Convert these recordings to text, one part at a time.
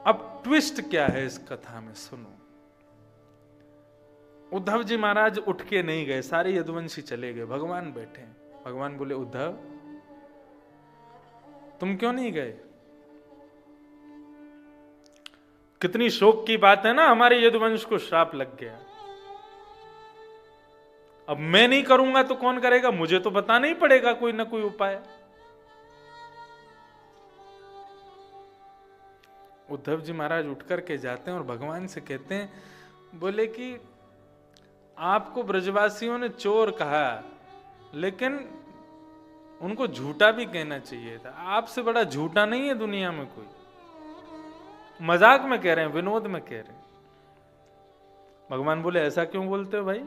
अब ट्विस्ट क्या है इस कथा में, सुनो। उद्धव जी महाराज उठ के नहीं गए, सारे यदुवंशी चले गए, भगवान बैठे। भगवान बोले, उद्धव तुम क्यों नहीं गए? कितनी शोक की बात है ना, हमारे यदुवंश को श्राप लग गया। अब मैं नहीं करूंगा तो कौन करेगा? मुझे तो बताना ही पड़ेगा कोई ना कोई उपाय। उद्धव जी महाराज उठ करके जाते हैं और भगवान से कहते हैं, बोले कि आपको ब्रजवासियों ने चोर कहा, लेकिन उनको झूठा भी कहना चाहिए था। आपसे बड़ा झूठा नहीं है दुनिया में कोई। मजाक में कह रहे हैं, विनोद में कह रहे हैं। भगवान बोले, ऐसा क्यों बोलते हो भाई?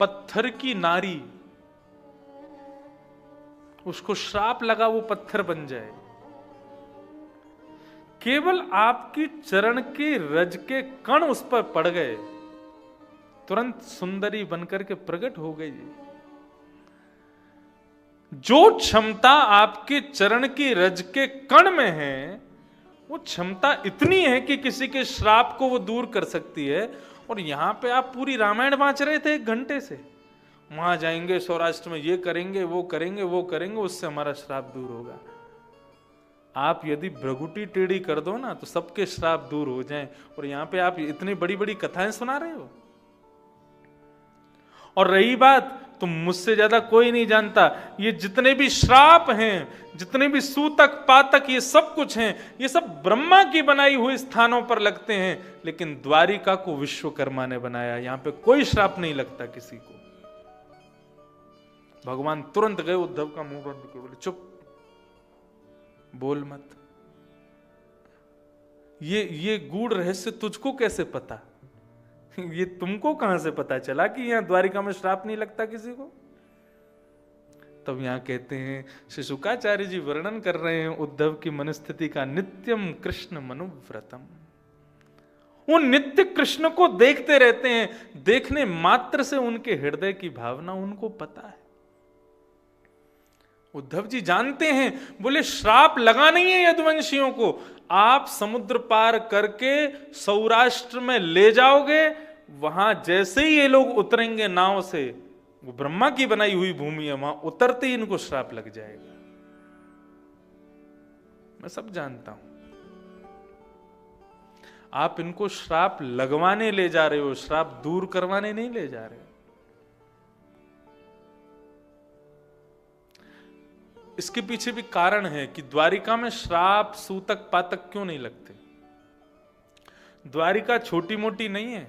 पत्थर की नारी, उसको श्राप लगा वो पत्थर बन जाए। केवल आपकी चरण के रज के कण उस पर पड़ गए, तुरंत सुंदरी बनकर के प्रकट हो गई। जो क्षमता आपके चरण की रज के कण में है, वो क्षमता इतनी है कि किसी के श्राप को वो दूर कर सकती है। और यहां पे आप पूरी रामायण बांच रहे थे 1 घंटे से, वहां जाएंगे सौराष्ट्र में, ये करेंगे वो करेंगे वो करेंगे, उससे हमारा श्राप दूर होगा। आप यदि भ्रगुटी टेढ़ी कर दो ना तो सबके श्राप दूर हो जाएं, और यहां पे आप इतनी बड़ी बड़ी कथाएं सुना रहे हो। और रही बात, तो मुझसे ज्यादा कोई नहीं जानता, ये जितने भी श्राप हैं, जितने भी सूतक पातक, ये सब कुछ हैं, ये सब ब्रह्मा की बनाई हुई स्थानों पर लगते हैं, लेकिन द्वारिका को विश्वकर्मा ने बनाया, यहां पे कोई श्राप नहीं लगता किसी को। भगवान तुरंत गए, उद्धव का मुंह बंद कर बोले, चुप, बोल मत। ये गूढ़ रहस्य तुझको कैसे पता? ये तुमको कहां से पता चला कि यहां द्वारिका में श्राप नहीं लगता किसी को? तब यहां कहते हैं, श्री शुकाचार्य जी वर्णन कर रहे हैं उद्धव की मनस्थिति का, नित्यम कृष्ण मनुव्रतम। वो नित्य कृष्ण को देखते रहते हैं, देखने मात्र से उनके हृदय की भावना उनको पता है। उद्धव जी जानते हैं, बोले श्राप लगा नहीं है यदुवंशियों को, आप समुद्र पार करके सौराष्ट्र में ले जाओगे, वहां जैसे ही ये लोग उतरेंगे नाव से, वो ब्रह्मा की बनाई हुई भूमि है, वहां उतरते ही इनको श्राप लग जाएगा। मैं सब जानता हूं। आप इनको श्राप लगवाने ले जा रहे हो, श्राप दूर करवाने नहीं ले जा रहे हो। इसके पीछे भी कारण है कि द्वारिका में श्राप सूतक पातक क्यों नहीं लगते। द्वारिका छोटी मोटी नहीं है।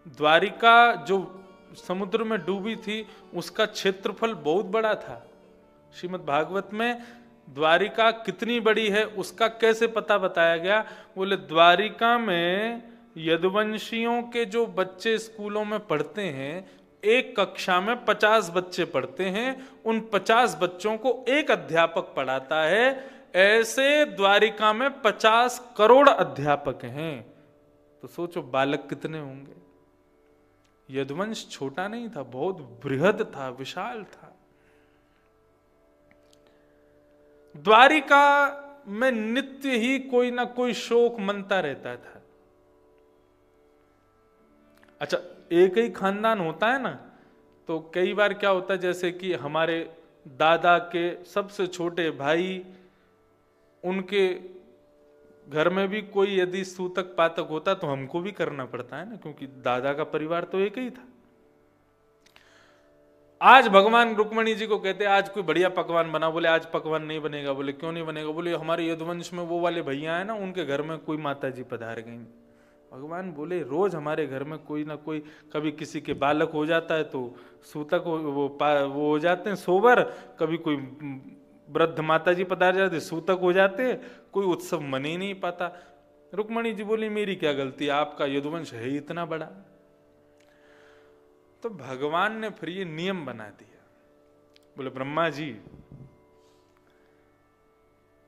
द्वारिका जो समुद्र में डूबी थी, उसका क्षेत्रफल बहुत बड़ा था। श्रीमद् भागवत में द्वारिका कितनी बड़ी है उसका कैसे पता बताया गया? बोले द्वारिका में यदुवंशियों के जो बच्चे स्कूलों में पढ़ते हैं, एक कक्षा में 50 बच्चे पढ़ते हैं, उन 50 बच्चों को एक अध्यापक पढ़ाता है। ऐसे द्वारिका में 50 करोड़ अध्यापक हैं, तो सोचो बालक कितने होंगे। यदुवंश छोटा नहीं था, बहुत बृहद था, विशाल था। द्वारिका में नित्य ही कोई ना कोई शोक मनता रहता था। अच्छा, एक ही खानदान होता है ना, तो कई बार क्या होता है, जैसे कि हमारे दादा के सबसे छोटे भाई, उनके घर में भी कोई यदि सूतक पातक होता तो हमको भी करना पड़ता है ना, क्योंकि दादा का परिवार तो एक ही था। आज भगवान रुक्मणी जी को कहते हैं आज कोई बढ़िया पकवान बना, बोले आज पकवान नहीं बनेगा। बोले क्यों नहीं बनेगा? बोले हमारे यदुवंश में वो वाले भैया है ना, उनके घर में कोई माता जी पधार गई। भगवान बोले रोज हमारे घर में कोई ना कोई, कभी किसी के बालक हो जाता है तो सूतक वो हो जाते हैं सोबर, कभी कोई वृद्ध माता जी पधार जाते सूतक हो जाते हैं, कोई उत्सव मन ही नहीं पाता। रुक्मणी जी बोली मेरी क्या गलती, आपका यदुवंश है इतना बड़ा। तो भगवान ने फिर ये नियम बना दिया, बोले ब्रह्मा जी,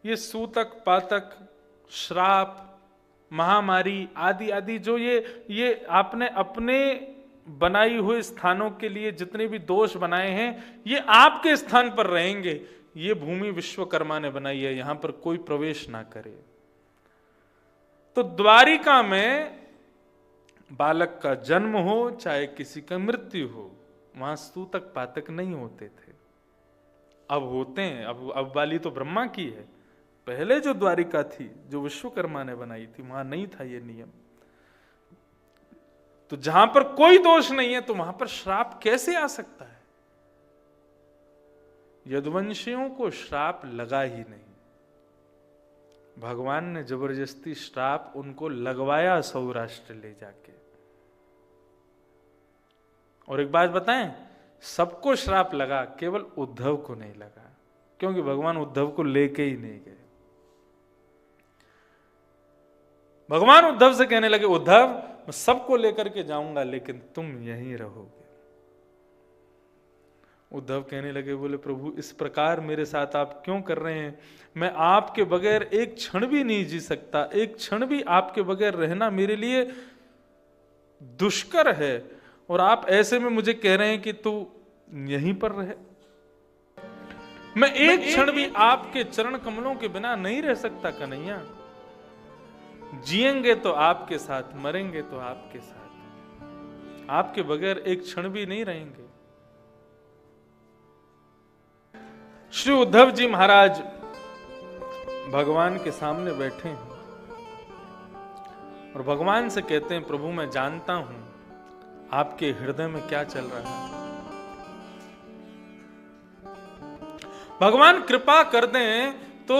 ये सूतक पातक श्राप महामारी आदि आदि जो ये आपने अपने बनाई हुए स्थानों के लिए जितने भी दोष बनाए हैं ये आपके स्थान पर रहेंगे। ये भूमि विश्वकर्मा ने बनाई है, यहां पर कोई प्रवेश ना करे। तो द्वारिका में बालक का जन्म हो चाहे किसी का मृत्यु हो, वहां सूतक पातक नहीं होते थे। अब होते हैं। अब वाली तो ब्रह्मा की है। पहले जो द्वारिका थी, जो विश्वकर्मा ने बनाई थी, वहां नहीं था ये नियम। तो जहां पर कोई दोष नहीं है तो वहां पर श्राप कैसे आ सकता है? यदुवंशियों को श्राप लगा ही नहीं। भगवान ने जबरदस्ती श्राप उनको लगवाया सौराष्ट्र ले जाके। और एक बात बताएं, सबको श्राप लगा, केवल उद्धव को नहीं लगा, क्योंकि भगवान उद्धव को लेके ही नहीं गए। भगवान उद्धव से कहने लगे, उद्धव मैं सबको लेकर के जाऊंगा लेकिन तुम यहीं रहोगे। उद्धव कहने लगे, बोले प्रभु इस प्रकार मेरे साथ आप क्यों कर रहे हैं? मैं आपके बगैर एक क्षण भी नहीं जी सकता। एक क्षण भी आपके बगैर रहना मेरे लिए दुष्कर है, और आप ऐसे में मुझे कह रहे हैं कि तू यहीं पर रहे। मैं एक क्षण भी आपके चरण कमलों के बिना नहीं रह सकता कन्हैया। जिएंगे तो आपके साथ, मरेंगे तो आपके साथ, आपके बगैर एक क्षण भी नहीं रहेंगे। श्री उद्धव जी महाराज भगवान के सामने बैठे हैं और भगवान से कहते हैं, प्रभु मैं जानता हूं आपके हृदय में क्या चल रहा है। भगवान कृपा कर दें तो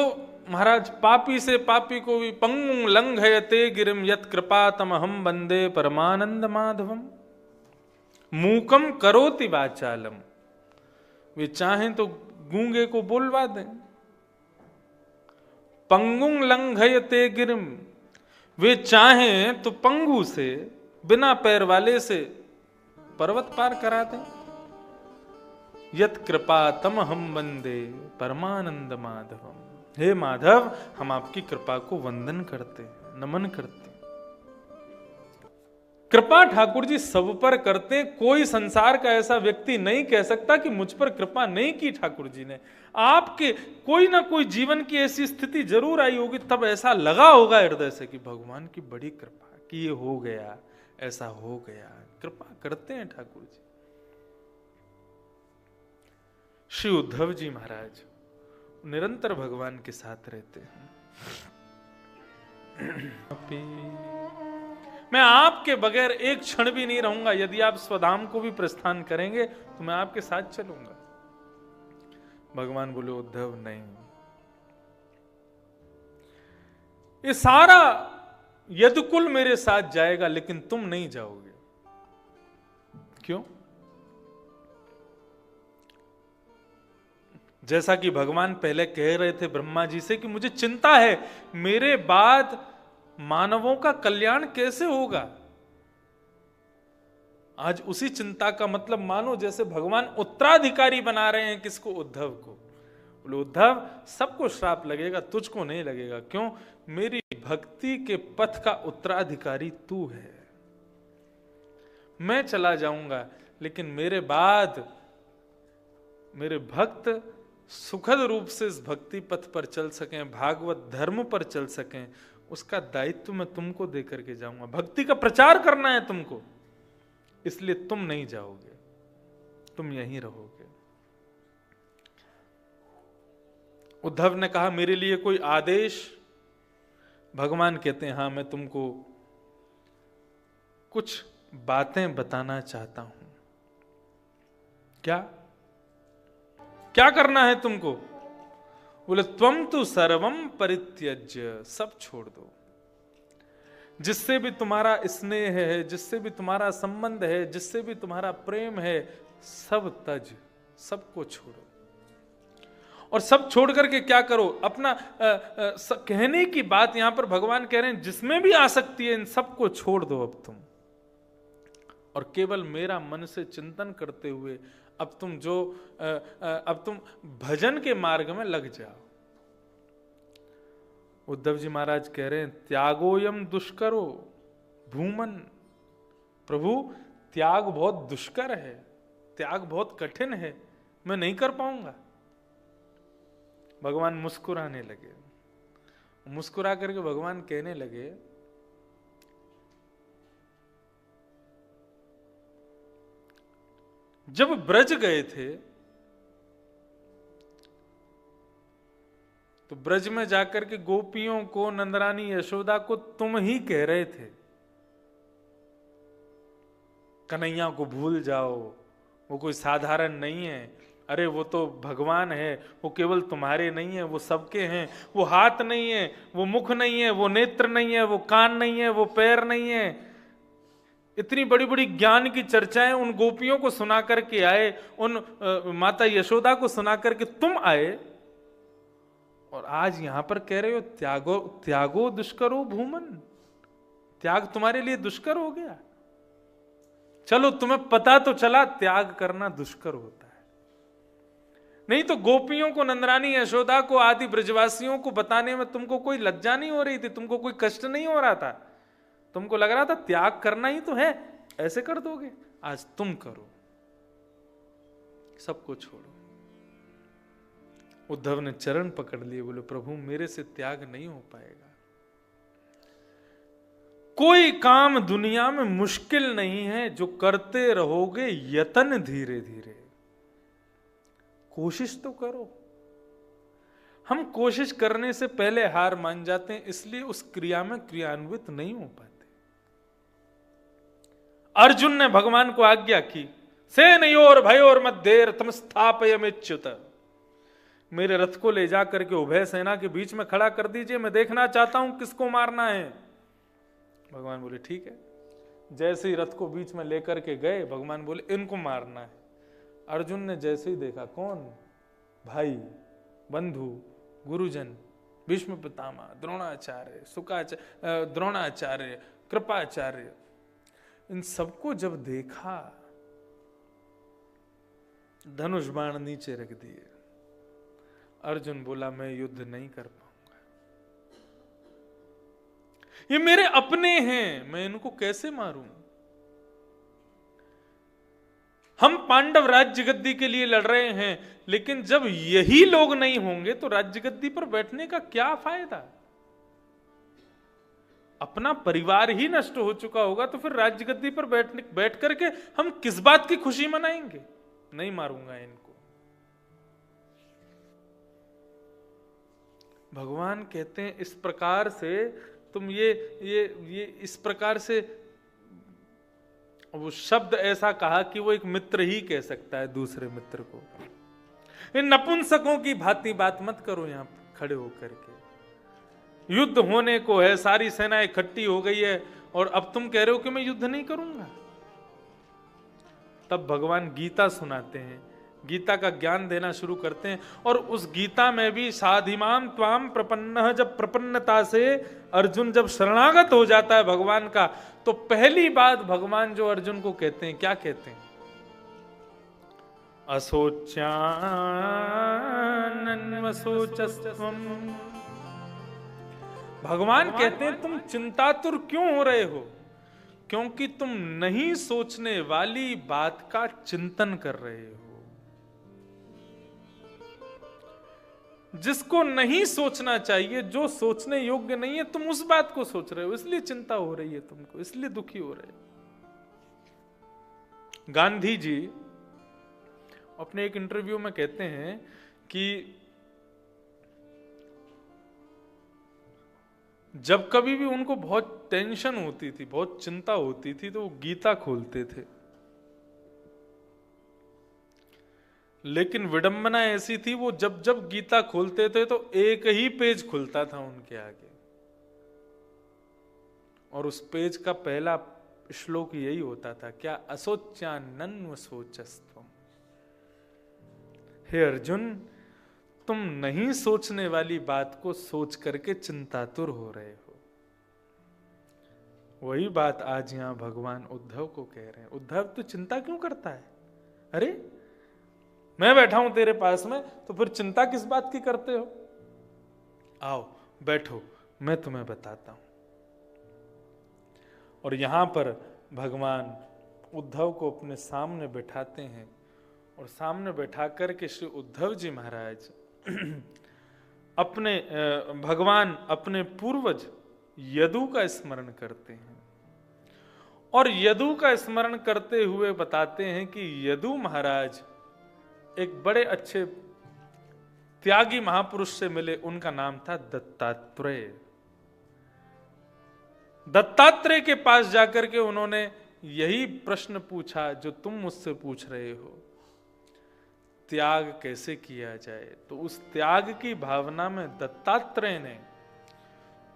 महाराज पापी से पापी को भी पंगुं लंघयते गिरिम यत कृपा तमहम वंदे परमानंद माधवम मूकम करोति वाचालम। वे चाहें तो गूंगे को बोलवा दें। पंगुं लंघयते गिरिम, वे चाहें तो पंगु से, बिना पैर वाले से पर्वत पार करा दें। यत कृपा तम हम वंदे परमानंद माधवम। हे माधव, हम आपकी कृपा को वंदन करते हैं, नमन करते हैं। कृपा ठाकुर जी सब पर करते हैं। कोई संसार का ऐसा व्यक्ति नहीं कह सकता कि मुझ पर कृपा नहीं की ठाकुर जी ने। आपके कोई ना कोई जीवन की ऐसी स्थिति जरूर आई होगी, तब ऐसा लगा होगा हृदय से कि भगवान की बड़ी कृपा कि ये हो गया, ऐसा हो गया। कृपा करते हैं ठाकुर जी। श्री उद्धव जी महाराज निरंतर भगवान के साथ रहते हैं। मैं आपके बगैर एक क्षण भी नहीं रहूंगा। यदि आप स्वधाम को भी प्रस्थान करेंगे तो मैं आपके साथ चलूंगा। भगवान बोले, उद्धव नहीं, ये सारा यदुकुल मेरे साथ जाएगा लेकिन तुम नहीं जाओगे। क्यों? जैसा कि भगवान पहले कह रहे थे ब्रह्मा जी से कि मुझे चिंता है मेरे बाद मानवों का कल्याण कैसे होगा। आज उसी चिंता का मतलब मानो जैसे भगवान उत्तराधिकारी बना रहे हैं किसको? उद्धव को। बोले, उद्धव सबको श्राप लगेगा, तुझको नहीं लगेगा। क्यों? मेरी भक्ति के पथ का उत्तराधिकारी तू है। मैं चला जाऊंगा लेकिन मेरे बाद मेरे भक्त सुखद रूप से इस भक्ति पथ पर चल सकें, भागवत धर्म पर चल सकें, उसका दायित्व मैं तुमको देकर के जाऊंगा। भक्ति का प्रचार करना है तुमको, इसलिए तुम नहीं जाओगे, तुम यहीं रहोगे। उद्धव ने कहा, मेरे लिए कोई आदेश? भगवान कहते हैं, हां, मैं तुमको कुछ बातें बताना चाहता हूं। क्या क्या करना है तुमको? बोले, त्वम तु सर्वम परित्यज्य, सब छोड़ दो। जिससे भी तुम्हारा स्नेह है, जिससे भी तुम्हारा संबंध है, जिससे भी तुम्हारा प्रेम है, सब तज, सबको छोड़ो। और सब छोड़ करके क्या करो? अपना कहने की बात यहां पर भगवान कह रहे हैं, जिसमें भी आसक्ति है इन सबको छोड़ दो अब तुम, और केवल मेरा मन से चिंतन करते हुए अब तुम भजन के मार्ग में लग जाओ। उद्धव जी महाराज कह रहे हैं, त्यागोयम दुष्करो भूमन। प्रभु, त्याग बहुत दुष्कर है, त्याग बहुत कठिन है, मैं नहीं कर पाऊंगा। भगवान मुस्कुराने लगे। मुस्कुरा करके भगवान कहने लगे, जब ब्रज गए थे तो ब्रज में जाकर के गोपियों को, नंदरानी यशोदा को तुम ही कह रहे थे कन्हैया को भूल जाओ, वो कोई साधारण नहीं है, अरे वो तो भगवान है, वो केवल तुम्हारे नहीं है, वो सबके हैं, वो हाथ नहीं है, वो मुख नहीं है, वो नेत्र नहीं है, वो कान नहीं है, वो पैर नहीं है। इतनी बड़ी बड़ी ज्ञान की चर्चाएं उन गोपियों को सुना करके आए, उन माता यशोदा को सुना करके तुम आए, और आज यहां पर कह रहे हो त्यागो त्यागो दुष्करो भूमन, त्याग तुम्हारे लिए दुष्कर हो गया। चलो तुम्हें पता तो चला त्याग करना दुष्कर होता है, नहीं तो गोपियों को, नंदरानी यशोदा को, आदि ब्रजवासियों को बताने में तुमको कोई लज्जा नहीं हो रही थी, तुमको कोई कष्ट नहीं हो रहा था, तुमको लग रहा था त्याग करना ही तो है, ऐसे कर दोगे। आज तुम करो, सबको छोड़ो। उद्धव ने चरण पकड़ लिए, बोले प्रभु मेरे से त्याग नहीं हो पाएगा। कोई काम दुनिया में मुश्किल नहीं है जो करते रहोगे यतन धीरे धीरे। कोशिश तो करो। हम कोशिश करने से पहले हार मान जाते हैं, इसलिए उस क्रिया में क्रियान्वित नहीं हो पाते। अर्जुन ने भगवान को आज्ञा की, सेनयोर भयोर मध्येर तम स्थापयमेच्युत, मेरे रथ को ले जाकर के उभय सेना के बीच में खड़ा कर दीजिए, मैं देखना चाहता हूं किसको मारना है। भगवान बोले ठीक है। जैसे ही रथ को बीच में लेकर के गए, भगवान बोले इनको मारना है। अर्जुन ने जैसे ही देखा, कौन? भाई, बंधु, गुरुजन, भीष्म पितामह, द्रोणाचार्य, द्रोणाचार्य, कृपाचार्य, इन सबको जब देखा, धनुष बाण नीचे रख दिए। अर्जुन बोला मैं युद्ध नहीं कर पाऊंगा, ये मेरे अपने हैं, मैं इनको कैसे मारूं? हम पांडव राज्य गद्दी के लिए लड़ रहे हैं, लेकिन जब यही लोग नहीं होंगे तो राज्य गद्दी पर बैठने का क्या फायदा? अपना परिवार ही नष्ट हो चुका होगा तो फिर राज्य गद्दी पर बैठ करके हम किस बात की खुशी मनाएंगे? नहीं मारूंगा इनको। भगवान कहते हैं इस प्रकार से तुम ये इस प्रकार से, वो शब्द ऐसा कहा कि वो एक मित्र ही कह सकता है दूसरे मित्र को। इन नपुंसकों की भांति बात मत करो यहां खड़े होकर के। युद्ध होने को है, सारी सेना इकट्ठी हो गई है, और अब तुम कह रहे हो कि मैं युद्ध नहीं करूंगा। तब भगवान गीता सुनाते हैं, गीता का ज्ञान देना शुरू करते हैं। और उस गीता में भी साधिमाम त्वाम प्रपन्नः, जब प्रपन्नता से अर्जुन जब शरणागत हो जाता है भगवान का, तो पहली बात भगवान जो अर्जुन को कहते हैं, क्या कहते हैं? असोच्यानन्वसोचस्त्वम्। भगवान कहते हैं तुम चिंतातुर क्यों हो रहे हो? क्योंकि तुम नहीं सोचने वाली बात का चिंतन कर रहे हो। जिसको नहीं सोचना चाहिए, जो सोचने योग्य नहीं है, तुम उस बात को सोच रहे हो, इसलिए चिंता हो रही है तुमको, इसलिए दुखी हो रहे हो। गांधी जी अपने एक इंटरव्यू में कहते हैं कि जब कभी भी उनको बहुत टेंशन होती थी, बहुत चिंता होती थी, तो वो गीता खोलते थे। लेकिन विडंबना ऐसी थी, वो जब जब गीता खोलते थे तो एक ही पेज खुलता था उनके आगे, और उस पेज का पहला श्लोक यही होता था, क्या? असोच्यानन्वसोचस्त्वम्। हे अर्जुन, तुम नहीं सोचने वाली बात को सोच करके चिंतातुर हो रहे हो। वही बात आज यहां भगवान उद्धव को कह रहे हैं। उद्धव तू चिंता क्यों करता है? अरे मैं बैठा हूं तेरे पास में, तो फिर चिंता किस बात की करते हो? आओ बैठो, मैं तुम्हें बताता हूं। और यहां पर भगवान उद्धव को अपने सामने बैठाते हैं और सामने बैठा कर के श्री उद्धव जी महाराज अपने भगवान अपने पूर्वज यदु का स्मरण करते हैं और यदु का स्मरण करते हुए बताते हैं कि यदु महाराज एक बड़े अच्छे त्यागी महापुरुष से मिले, उनका नाम था दत्तात्रेय। दत्तात्रेय के पास जाकर के उन्होंने यही प्रश्न पूछा जो तुम मुझसे पूछ रहे हो, त्याग कैसे किया जाए। तो उस त्याग की भावना में दत्तात्रेय ने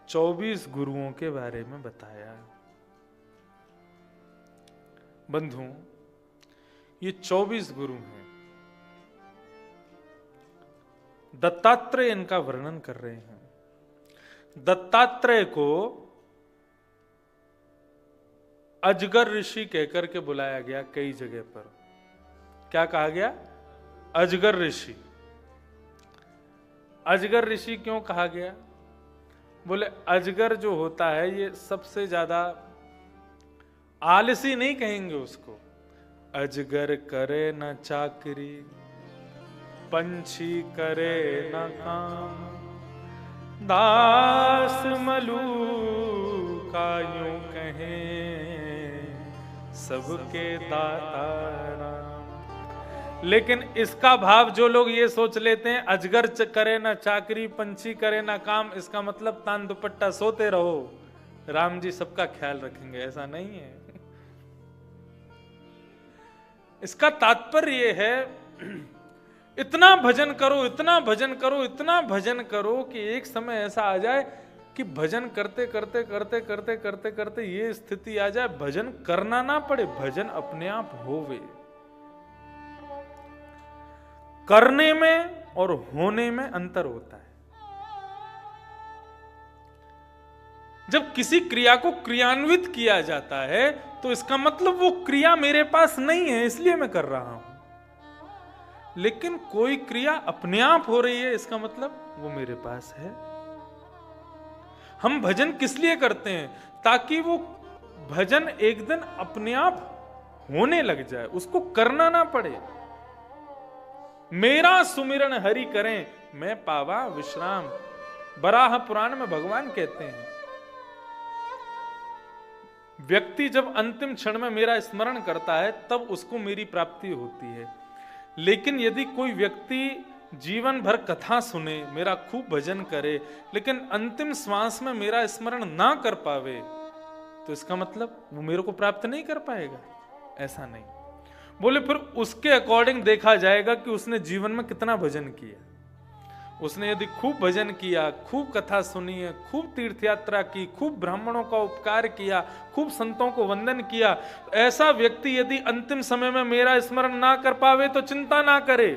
24 गुरुओं के बारे में बताया। बंधु, ये 24 गुरु हैं। दत्तात्रेय इनका वर्णन कर रहे हैं। दत्तात्रेय को अजगर ऋषि कहकर के बुलाया गया कई जगह पर। क्या कहा गया? अजगर ऋषि। अजगर ऋषि क्यों कहा गया? बोले अजगर जो होता है ये सबसे ज्यादा आलसी नहीं कहेंगे उसको। अजगर करे न चाकरी, पंछी करे न काम, दास मलूका यूं कहें सबके दाता राम। लेकिन इसका भाव जो लोग ये सोच लेते हैं अजगर करे ना चाकरी, पंछी करे ना काम, इसका मतलब तान दुपट्टा सोते रहो, राम जी सबका ख्याल रखेंगे, ऐसा नहीं है। इसका तात्पर्य ये है इतना भजन करो, इतना भजन करो, इतना भजन करो कि एक समय ऐसा आ जाए कि भजन करते करते करते करते करते करते ये स्थिति आ जाए भजन करना ना पड़े, भजन अपने आप होवे। करने में और होने में अंतर होता है। जब किसी क्रिया को क्रियान्वित किया जाता है तो इसका मतलब वो क्रिया मेरे पास नहीं है इसलिए मैं कर रहा हूं, लेकिन कोई क्रिया अपने आप हो रही है इसका मतलब वो मेरे पास है। हम भजन किस लिए करते हैं? ताकि वो भजन एक दिन अपने आप होने लग जाए, उसको करना ना पड़े। मेरा सुमिरन हरि करें मैं पावा विश्राम, बराह पुराण में भगवान कहते हैं। व्यक्ति जब अंतिम क्षण में मेरा स्मरण करता है तब उसको मेरी प्राप्ति होती है। लेकिन यदि कोई व्यक्ति जीवन भर कथा सुने, मेरा खूब भजन करे, लेकिन अंतिम श्वास में मेरा स्मरण ना कर पावे, तो इसका मतलब वो मेरे को प्राप्त नहीं कर पाएगा, ऐसा नहीं। बोले फिर उसके अकॉर्डिंग देखा जाएगा कि उसने जीवन में कितना भजन किया। उसने यदि खूब भजन किया, खूब कथा सुनी है, खूब तीर्थ यात्रा की, खूब ब्राह्मणों का उपकार किया, खूब संतों को वंदन किया, ऐसा व्यक्ति यदि अंतिम समय में मेरा स्मरण ना कर पावे तो चिंता ना करे।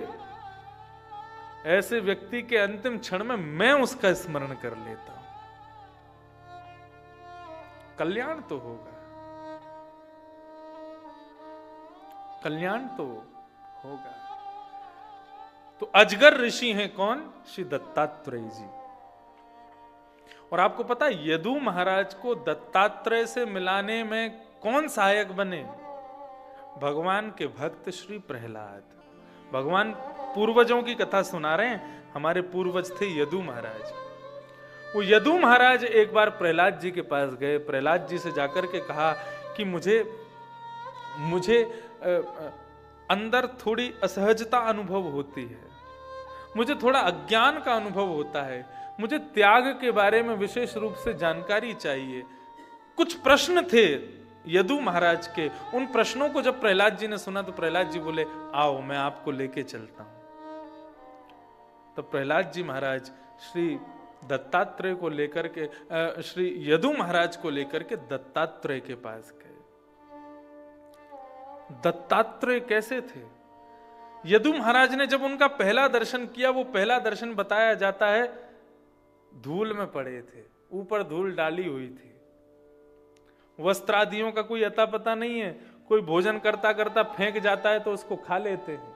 ऐसे व्यक्ति के अंतिम क्षण में मैं उसका स्मरण कर लेता हूं, कल्याण तो होगा, कल्याण तो होगा। तो अजगर ऋषि हैं कौन? श्री दत्तात्रेय जी। और आपको पता है यदु महाराज को दत्तात्रेय से मिलाने में कौन सहायक बने? भगवान के भक्त श्री प्रहलाद। भगवान पूर्वजों की कथा सुना रहे हैं। हमारे पूर्वज थे यदु महाराज। वो यदु महाराज एक बार प्रहलाद जी के पास गए। प्रहलाद जी से जाकर के कहा कि मुझे अंदर थोड़ी असहजता अनुभव होती है, मुझे थोड़ा अज्ञान का अनुभव होता है, मुझे त्याग के बारे में विशेष रूप से जानकारी चाहिए। कुछ प्रश्न थे यदु महाराज के। उन प्रश्नों को जब प्रहलाद जी ने सुना तो प्रहलाद जी बोले आओ मैं आपको लेके चलता हूं। तो प्रहलाद जी महाराज श्री दत्तात्रेय को लेकर के श्री यदु महाराज को लेकर के दत्तात्रेय के पास गए। दत्तात्रेय कैसे थे? यदु महाराज ने जब उनका पहला दर्शन किया, वो पहला दर्शन बताया जाता है धूल में पड़े थे, ऊपर धूल डाली हुई थी, वस्त्रादियों का कोई अता पता नहीं है। कोई भोजन करता करता फेंक जाता है तो उसको खा लेते हैं।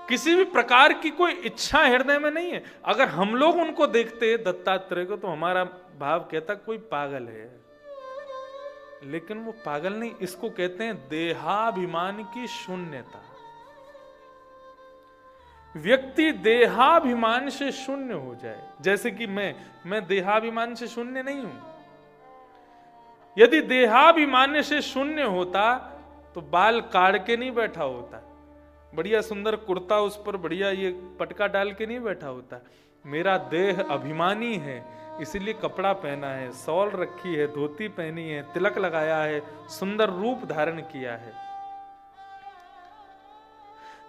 किसी भी प्रकार की कोई इच्छा हृदय में नहीं है। अगर हम लोग उनको देखते दत्तात्रेय को तो हमारा भाव कहता कोई पागल है, लेकिन वो पागल नहीं, इसको कहते हैं देहाभिमान की शून्यता। व्यक्ति देहाभिमान से शून्य हो जाए, जैसे कि मैं देहाभिमान से शून्य नहीं हूं। यदि देहाभिमान से शून्य होता तो बाल काट के नहीं बैठा होता, बढ़िया सुंदर कुर्ता उस पर बढ़िया ये पटका डाल के नहीं बैठा होता। मेरा देह अभिमानी है, इसलिए कपड़ा पहना है, शॉल रखी है, धोती पहनी है, तिलक लगाया है, सुंदर रूप धारण किया है।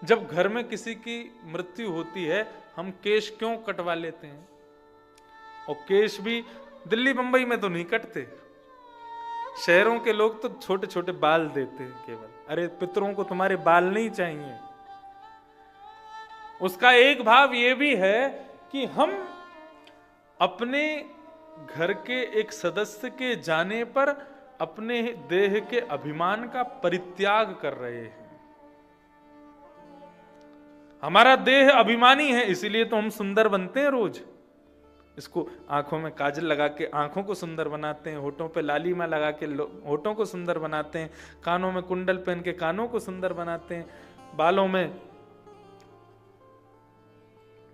जब घर में किसी की मृत्यु होती है, हम केश क्यों कटवा लेते हैं? और केश भी दिल्ली बंबई में तो नहीं कटते, शहरों के लोग तो छोटे छोटे बाल देते हैं केवल। अरे पितरों को तुम्हारे बाल नहीं चाहिए। उसका एक भाव ये भी है कि हम अपने घर के एक सदस्य के जाने पर अपने देह के अभिमान का परित्याग कर रहे हैं। हमारा देह अभिमानी है, इसीलिए तो हम सुंदर बनते हैं रोज। इसको आंखों में काजल लगा के आंखों को सुंदर बनाते हैं, होठों पे लालिमा लगा के होठों को सुंदर बनाते हैं, कानों में कुंडल पहन के कानों को सुंदर बनाते हैं, बालों में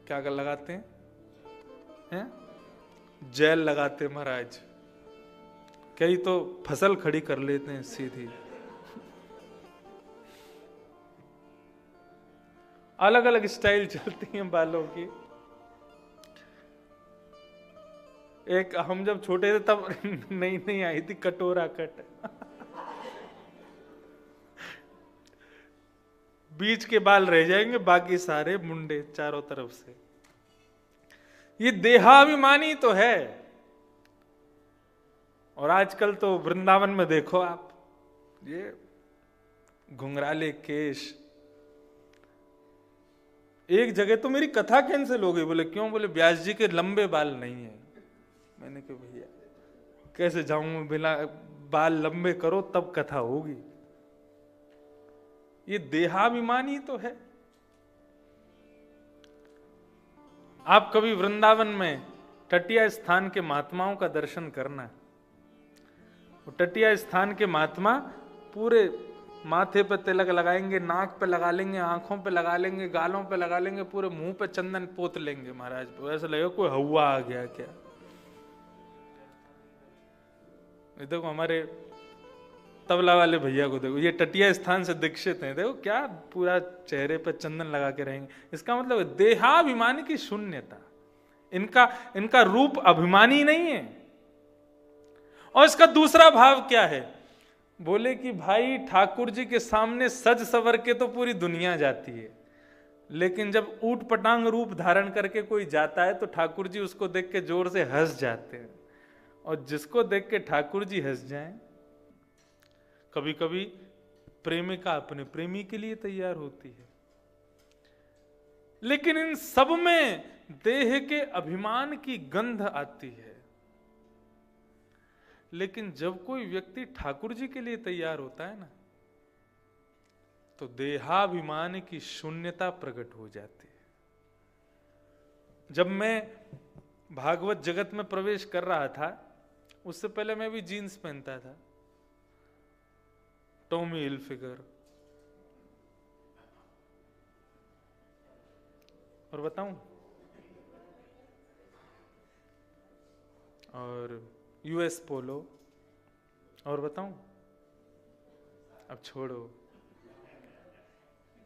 क्या लगाते हैं? जेल लगाते हैं महाराज, कई तो फसल खड़ी कर लेते हैं सीधी। अलग अलग स्टाइल चलती हैं बालों की। एक हम जब छोटे थे तब नई नई आई थी कटोरा कट बीच के बाल रह जाएंगे, बाकी सारे मुंडे चारों तरफ से। ये देहाभिमानी तो है। और आजकल तो वृंदावन में देखो आप, ये घुंघराले केश। एक जगह तो मेरी कथा कैंसिल हो गई, बोले क्यों? बोले व्यास जी के लंबे बाल नहीं है। मैंने कहा भैया कैसे जाऊं, बिना बाल लंबे करो तब कथा होगी। ये देहाभिमानी तो है। आप कभी वृंदावन में टटिया स्थान के महात्माओं का दर्शन करना। टटिया स्थान के महात्मा पूरे माथे पे तिलक लगाएंगे, नाक पे लगा लेंगे, आंखों पे लगा लेंगे, गालों पे लगा लेंगे, पूरे मुंह पे चंदन पोत लेंगे महाराज। ऐसा लगेगा कोई हवा आ गया क्या। देखो हमारे तबला वाले भैया को देखो, ये टटिया स्थान से दीक्षित हैं, देखो क्या पूरा चेहरे पे चंदन लगा के रहेंगे। इसका मतलब देहाभिमान की शून्यता। इनका रूप अभिमानी नहीं है। और इसका दूसरा भाव क्या है? बोले कि भाई ठाकुर जी के सामने सज सवर के तो पूरी दुनिया जाती है, लेकिन जब ऊट पटांग रूप धारण करके कोई जाता है तो ठाकुर जी उसको देख के जोर से हंस जाते हैं। और जिसको देख के ठाकुर जी हंस जाएं, कभी कभी प्रेमिका अपने प्रेमी के लिए तैयार होती है। लेकिन इन सब में देह के अभिमान की गंध आती है। लेकिन जब कोई व्यक्ति ठाकुर जी के लिए तैयार होता है ना, तो देहाभिमान की शून्यता प्रकट हो जाती है। जब मैं भागवत जगत में प्रवेश कर रहा था, उससे पहले मैं भी जीन्स पहनता था, टॉमी हिलफिगर। और बताऊं, और यूएस पोलो। और बताऊं, अब छोड़ो,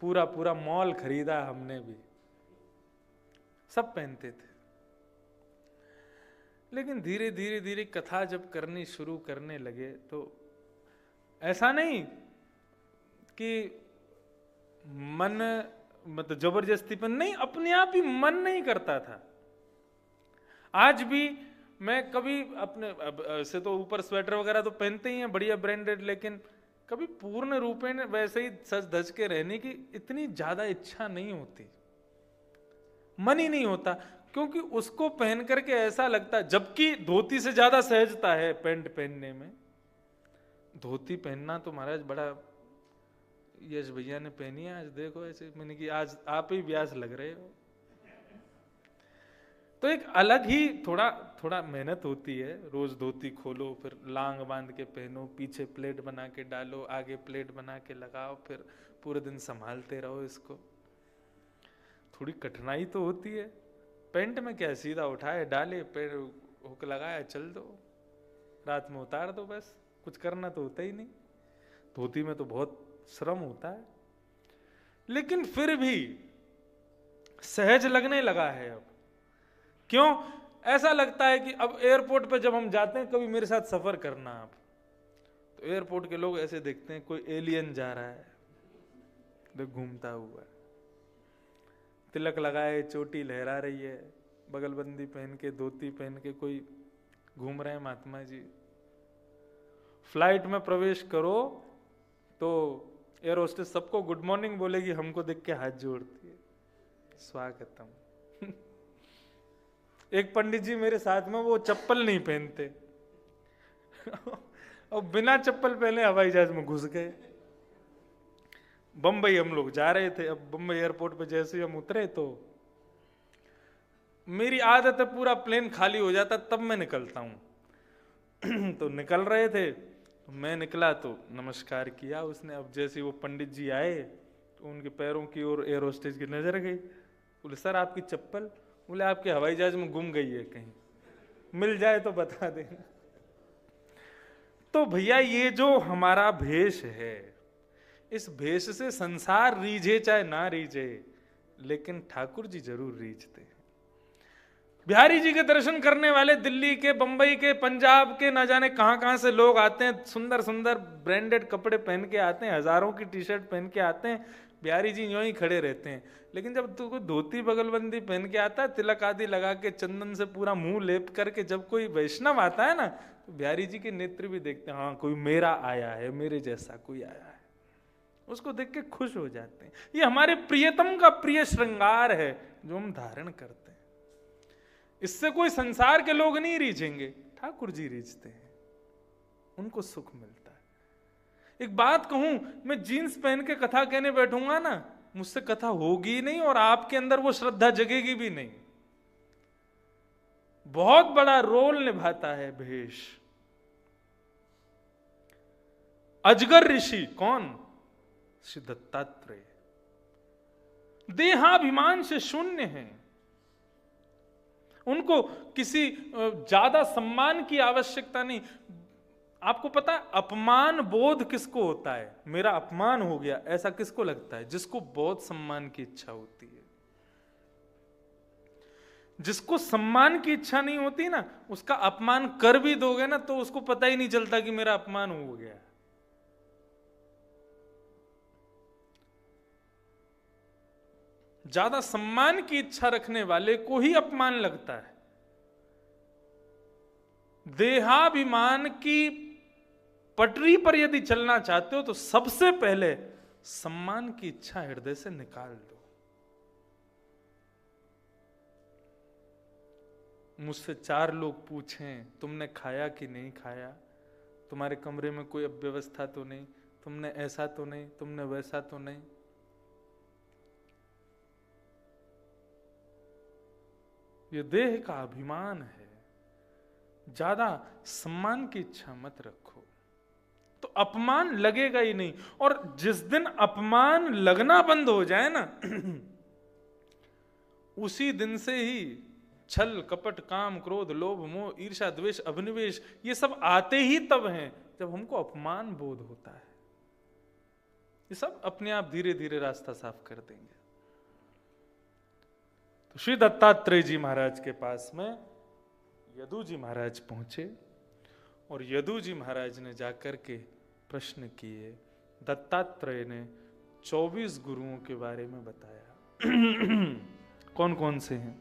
पूरा पूरा मॉल खरीदा हमने भी, सब पहनते थे। लेकिन धीरे धीरे धीरे कथा जब करनी शुरू करने लगे तो ऐसा नहीं कि मन मतलब जबरदस्ती पर नहीं, अपने आप ही मन नहीं करता था। आज भी मैं कभी अपने से तो ऊपर स्वेटर वगैरह तो पहनते ही हैं बढ़िया ब्रांडेड, लेकिन कभी पूर्ण रूपेण वैसे ही सज धज के रहने की इतनी ज्यादा इच्छा नहीं होती, मन ही नहीं होता। क्योंकि उसको पहन करके ऐसा लगता है, जबकि धोती से ज्यादा सहजता है पैंट पहनने में। धोती पहनना तो महाराज बड़ा, यश भैया ने पहनी है आज, देखो ऐसे मैंने कि आज आप ही व्यास लग रहे हो। तो एक अलग ही थोड़ा थोड़ा मेहनत होती है। रोज धोती खोलो, फिर लांग बांध के पहनो, पीछे प्लेट बना के डालो, आगे प्लेट बना के लगाओ, फिर पूरे दिन संभालते रहो इसको। थोड़ी कठिनाई तो होती है। पेंट में क्या, सीधा उठाए डाले, पेड़ हुक लगाया, चल दो, रात में उतार दो, बस। कुछ करना तो होता ही नहीं। धोती में तो बहुत श्रम होता है, लेकिन फिर भी सहज लगने लगा है अब। क्यों? ऐसा लगता है कि अब एयरपोर्ट पे जब हम जाते हैं, कभी मेरे साथ सफर करना आप, तो एयरपोर्ट के लोग ऐसे देखते हैं, कोई एलियन जा रहा है घूमता हुआ, तिलक लगाए, चोटी लहरा रही है, बगलबंदी पहन के, धोती पहन के कोई घूम रहे हैं महात्मा जी। फ्लाइट में प्रवेश करो तो एयर होस्टेस सबको गुड मॉर्निंग बोलेगी, हमको देख के हाथ जोड़ती है, स्वागतम। एक पंडित जी मेरे साथ में, वो चप्पल नहीं पहनते और बिना चप्पल पहने हवाई जहाज में घुस गए। बम्बई हम लोग जा रहे थे। अब बम्बई एयरपोर्ट पे जैसे ही हम उतरे तो मेरी आदत है पूरा प्लेन खाली हो जाता तब मैं निकलता हूं। तो निकल रहे थे, तो मैं निकला तो नमस्कार किया उसने। अब जैसे वो पंडित जी आए तो उनके पैरों की ओर एयर होस्टेस की नजर गई। बोले सर आपकी चप्पल? बोले आपके हवाई जहाज में गुम गई है, कहीं मिल जाए तो बता देना। तो भैया ये जो हमारा भेष है, इस भेष से संसार रीझे चाहे ना रीझे, लेकिन ठाकुर जी जरूर रीझते हैं। बिहारी जी के दर्शन करने वाले दिल्ली के, बंबई के, पंजाब के, ना जाने कहां कहां से लोग आते हैं, सुंदर सुंदर ब्रांडेड कपड़े पहन के आते हैं, हजारों की टी शर्ट पहन के आते हैं। बिहारी जी यूं ही खड़े रहते हैं। लेकिन जब तू कोई धोती बगलबंदी पहन के आता है, तिलक आदि लगा के, चंदन से पूरा मुंह लेप करके जब कोई वैष्णव आता है ना, तो बिहारी जी के नेत्र भी देखते हैं, हाँ कोई मेरा आया है, मेरे जैसा कोई आया है, उसको देख के खुश हो जाते हैं। ये हमारे प्रियतम का प्रिय श्रृंगार है जो हम धारण करते हैं। इससे कोई संसार के लोग नहीं रीझेंगे, ठाकुर जी रीझते हैं, उनको सुख मिलता है। एक बात कहूं, मैं जीन्स पहन के कथा कहने बैठूंगा ना, मुझसे कथा होगी नहीं और आपके अंदर वो श्रद्धा जगेगी भी नहीं। बहुत बड़ा रोल निभाता है भेष। अजगर ऋषि कौन? श्री दत्तात्रेय देहाभिमान से शून्य हैं। उनको किसी ज्यादा सम्मान की आवश्यकता नहीं। आपको पता है अपमान बोध किसको होता है? मेरा अपमान हो गया ऐसा किसको लगता है? जिसको बहुत सम्मान की इच्छा होती है। जिसको सम्मान की इच्छा नहीं होती ना, उसका अपमान कर भी दोगे ना तो उसको पता ही नहीं चलता कि मेरा अपमान हो गया। ज्यादा सम्मान की इच्छा रखने वाले को ही अपमान लगता है। देहाभिमान की पटरी पर यदि चलना चाहते हो तो सबसे पहले सम्मान की इच्छा हृदय से निकाल दो। मुझसे 4 लोग पूछें तुमने खाया कि नहीं खाया, तुम्हारे कमरे में कोई अव्यवस्था तो नहीं, तुमने ऐसा तो नहीं, तुमने वैसा तो नहीं, ये देह का अभिमान है। ज्यादा सम्मान की इच्छा मत रखो तो अपमान लगेगा ही नहीं। और जिस दिन अपमान लगना बंद हो जाए ना उसी दिन से ही छल कपट काम क्रोध लोभ मोह ईर्ष्या द्वेष अभिनिवेश ये सब आते ही तब हैं जब हमको अपमान बोध होता है। ये सब अपने आप धीरे धीरे रास्ता साफ कर देंगे। तो श्री दत्तात्रेय जी महाराज के पास में यदु जी महाराज पहुंचे और यदु जी महाराज ने जाकर के प्रश्न किए। दत्तात्रेय ने 24 गुरुओं के बारे में बताया। कौन कौन से हैं?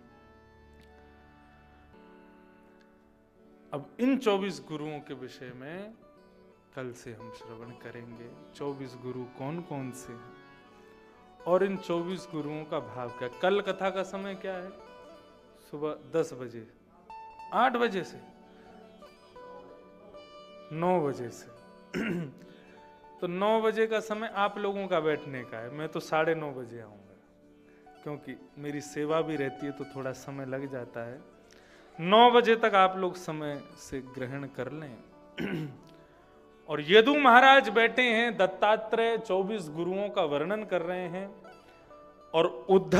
अब इन 24 गुरुओं के विषय में कल से हम श्रवण करेंगे। 24 गुरु कौन कौन से हैं और इन 24 गुरुओं का भाव क्या। कल कथा का समय क्या है? सुबह 10 बजे, 8 बजे से 9 बजे से तो 9 बजे का समय आप लोगों का बैठने का है। मैं तो 9:30 बजे आऊंगा। क्योंकि मेरी सेवा भी रहती है तो थोड़ा समय लग जाता है। 9 बजे तक आप लोग समय से ग्रहण कर लें। और यदु महाराज बैठे हैं, दत्तात्रेय 24 गुरुओं का वर्णन कर रहे हैं और उद्धव